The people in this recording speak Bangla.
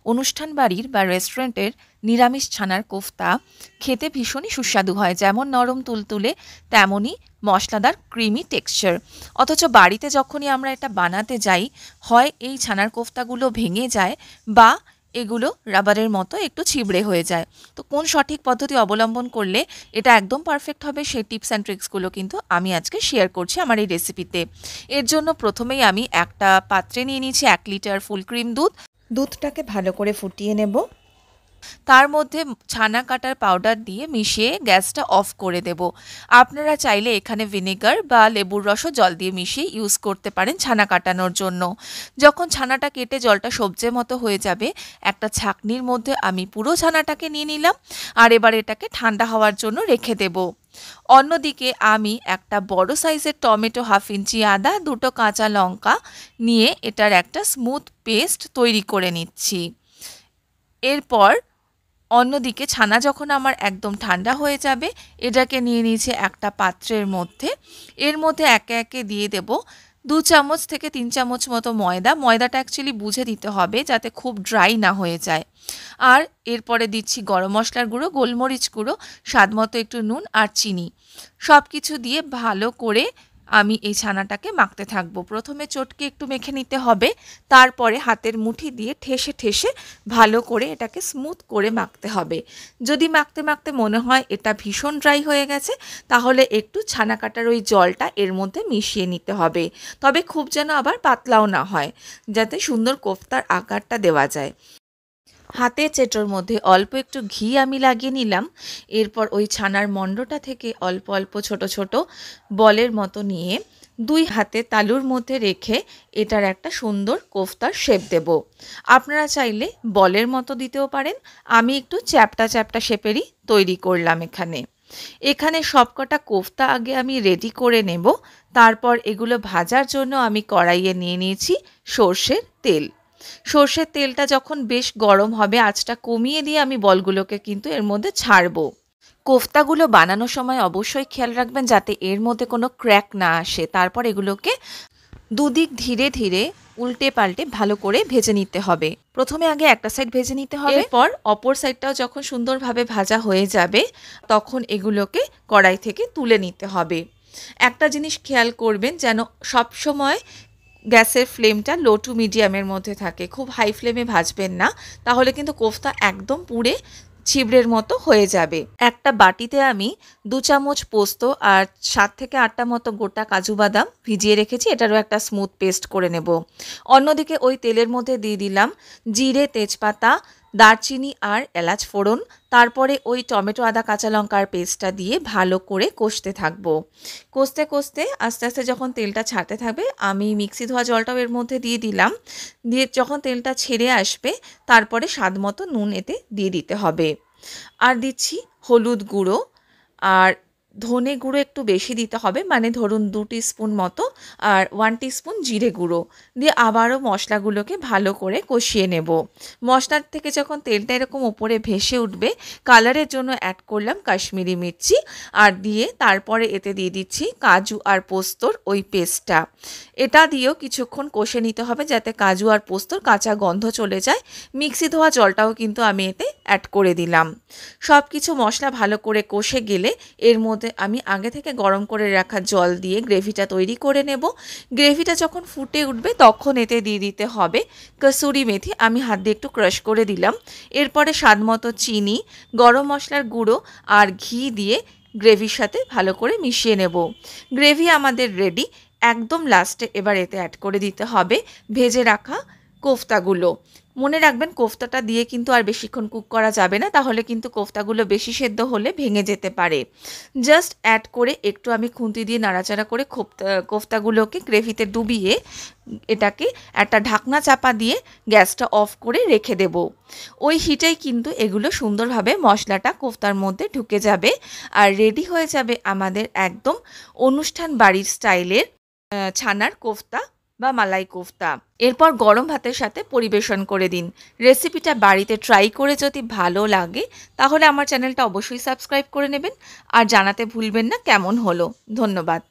অনুষ্ঠান বাড়ির বা রেস্টুরেন্টের নিরামিষ ছানার কোফতা খেতে ভীষণই সুস্বাদু হয়, যেমন নরম তুলতুলে তেমনই মশলাদার ক্রিমি টেক্সচার। অথচ বাড়িতে যখনই আমরা এটা বানাতে যাই, হয় এই ছানার কোফতাগুলো ভেঙে যায় বা এগুলো রাবারের মতো একটু ছিবড়ে হয়ে যায়। তো কোন সঠিক পদ্ধতি অবলম্বন করলে এটা একদম পারফেক্ট হবে, সেই টিপস অ্যান্ড ট্রিক্সগুলো কিন্তু আমি আজকে শেয়ার করছি আমার এই রেসিপিতে। এর জন্য প্রথমেই আমি একটা পাত্রে নিয়ে নিয়েছি 1 লিটার ফুল ক্রিম দুধ। দুধটাকে ভালো করে ফুটিয়ে নেব। তার মধ্যে ছানা কাটার পাউডার দিয়ে মিশিয়ে গ্যাসটা অফ করে দেব। আপনারা চাইলে এখানে ভিনেগার বা লেবুর রসও জল দিয়ে মিশিয়ে ইউজ করতে পারেন ছানা কাটানোর জন্য। যখন ছানাটা কেটে জলটা সবজে মতো হয়ে যাবে, একটা ছাঁকনির মধ্যে আমি পুরো ছানাটাকে নিয়ে নিলাম আর এবার এটাকে ঠান্ডা হওয়ার জন্য রেখে দেব। অন্যদিকে আমি একটা বড় সাইজের টমেটো, 1/2 ইঞ্চি আদা, 2টো কাঁচা লঙ্কা নিয়ে এটার একটা স্মুথ পেস্ট তৈরি করে নিচ্ছি। এরপর অন্যদিকে ছানা যখন আমার একদম ঠান্ডা হয়ে যাবে, এটাকে নিয়ে নিয়েছি একটা পাত্রের মধ্যে। এর মধ্যে একে একে দিয়ে দেব 2 চামচ থেকে 3 চামচ মতো ময়দা। ময়দাটা অ্যাকচুয়ালি বুঝে দিতে হবে যাতে খুব ড্রাই না হয়ে যায়। আর এরপরে দিচ্ছি গরম মশলার গুঁড়ো, গোলমরিচ গুঁড়ো, স্বাদ মতো একটু নুন আর চিনি। সব কিছু দিয়ে ভালো করে আমি এই ছানাটাকে মাখতে থাকবো। প্রথমে চটকে একটু মেখে নিতে হবে, তারপরে হাতের মুঠি দিয়ে ঠেসে ঠেসে ভালো করে এটাকে স্মুথ করে মাখতে হবে। যদি মাখতে মাখতে মনে হয় এটা ভীষণ ড্রাই হয়ে গেছে, তাহলে একটু ছানা কাটার ওই জলটা এর মধ্যে মিশিয়ে নিতে হবে। তবে খুব যেন আবার পাতলাও না হয়, যাতে সুন্দর কোফতার আকারটা দেওয়া যায়। হাতের চেটোর মধ্যে অল্প একটু ঘি আমি লাগিয়ে নিলাম। এরপর ওই ছানার মণ্ডটা থেকে অল্প অল্প ছোট ছোট বলের মতো নিয়ে 2 হাতে তালুর মধ্যে রেখে এটার একটা সুন্দর কোফতার শেপ দেব। আপনারা চাইলে বলের মতো দিতেও পারেন, আমি একটু চ্যাপ্টা চ্যাপ্টা শেপেরই তৈরি করলাম এখানে সবকটা কোফতা আগে আমি রেডি করে নেব। তারপর এগুলো ভাজার জন্য আমি কড়াইয়ে নিয়ে নিয়েছি সর্ষের তেল। সর্ষের তেলটা যখন বেশ গরম হবে, আঁচটা কমিয়ে দিয়ে আমি বলগুলোকে কিন্তু এর মধ্যে ছাড়বো। কোফতাগুলো বানানোর সময় অবশ্যই খেয়াল রাখবেন যাতে এর মধ্যে কোনো ক্র্যাক না আসে। তারপর এগুলোকে দুদিক ধীরে ধীরে উল্টে পাল্টে ভালো করে ভেজে নিতে হবে। প্রথমে আগে একটা সাইড ভেজে নিতে হবে, এরপর অপর সাইডটাও যখন সুন্দরভাবে ভাজা হয়ে যাবে, তখন এগুলোকে কড়াই থেকে তুলে নিতে হবে। একটা জিনিস খেয়াল করবেন, যেন সবসময় গ্যাসের ফ্লেমটা লো টু মিডিয়ামের মধ্যে থাকে। খুব হাই ফ্লেমে ভাজবেন না, তাহলে কিন্তু কোফতা একদম পুড়ে ছিবড়ের মতো হয়ে যাবে। একটা বাটিতে আমি 2 চামচ পোস্ত আর 7 থেকে 8টা মতো গোটা কাজু বাদাম ভিজিয়ে রেখেছি, এটারও একটা স্মুথ পেস্ট করে নেব। অন্যদিকে ওই তেলের মধ্যে দিয়ে দিলাম জিরে, তেজপাতা, দারচিনি আর এলাচ ফোড়ন। তারপরে ওই টমেটো, আদা, কাঁচা লঙ্কার পেস্টটা দিয়ে ভালো করে কষতে থাকবো। কষতে কষতে আস্তে আস্তে যখন তেলটা ছাড়তে থাকবে, আমি মিক্সি ধোয়া জলটাও এর মধ্যে দিয়ে দিলাম। দিয়ে যখন তেলটা ছেড়ে আসবে, তারপরে স্বাদ মতো নুন এতে দিয়ে দিতে হবে। আর দিচ্ছি হলুদ গুঁড়ো আর ধনে গুঁড়ো একটু বেশি দিতে হবে, মানে ধরুন 2 টিস্পুন মতো, আর 1 টিস্পুন জিরে গুঁড়ো দিয়ে আবারও মশলাগুলোকে ভালো করে কষিয়ে নেব। মশলার থেকে যখন তেলটা এরকম ওপরে ভেসে উঠবে, কালারের জন্য অ্যাড করলাম কাশ্মীরি মির্চি আর দিয়ে তারপরে এতে দিয়ে দিচ্ছি কাজু আর পোস্তর ওই পেস্টটা। এটা দিয়েও কিছুক্ষণ কষে নিতে হবে যাতে কাজু আর পোস্তর কাঁচা গন্ধ চলে যায়। মিক্সি ধোয়া জলটাও কিন্তু আমি এতে অ্যাড করে দিলাম। সব কিছু মশলা ভালো করে কষে গেলে এর মধ্যে আমি আগে থেকে গরম করে রাখা জল দিয়ে গ্রেভিটা তৈরি করে নেব। গ্রেভিটা যখন ফুটে উঠবে, তখন এতে দিয়ে দিতে হবে কসুরি মেথি। আমি হাত দিয়ে একটু ক্রাশ করে দিলাম। এরপরে স্বাদ মতো চিনি, গরম মশলার গুঁড়ো আর ঘি দিয়ে গ্রেভির সাথে ভালো করে মিশিয়ে নেব। গ্রেভি আমাদের রেডি। একদম লাস্টে এবার এতে অ্যাড করে দিতে হবে ভেজে রাখা কোফতাগুলো। মনে রাখবেন, কোফতাটা দিয়ে কিন্তু আর বেশিক্ষণ কুক করা যাবে না, তাহলে কিন্তু কোফতাগুলো বেশি সেদ্ধ হলে ভেঙে যেতে পারে। জাস্ট অ্যাড করে একটু আমি খুন্তি দিয়ে নাড়াচাড়া করে কোফতাগুলোকে গ্রেভিতে ডুবিয়ে এটাকে একটা ঢাকনা চাপা দিয়ে গ্যাসটা অফ করে রেখে দেব। ওই হিটেই কিন্তু এগুলো সুন্দরভাবে মশলাটা কোফতার মধ্যে ঢুকে যাবে আর রেডি হয়ে যাবে আমাদের একদম অনুষ্ঠান বাড়ির স্টাইলের ছানার কোফতা বা মালাই কোফতা। এরপর গরম ভাতের সাথে পরিবেশন করে দিন। রেসিপিটা বাড়িতে ট্রাই করে যদি ভালো লাগে, তাহলে আমার চ্যানেলটা অবশ্যই সাবস্ক্রাইব করে নেবেন আর জানাতে ভুলবেন না কেমন হলো। ধন্যবাদ।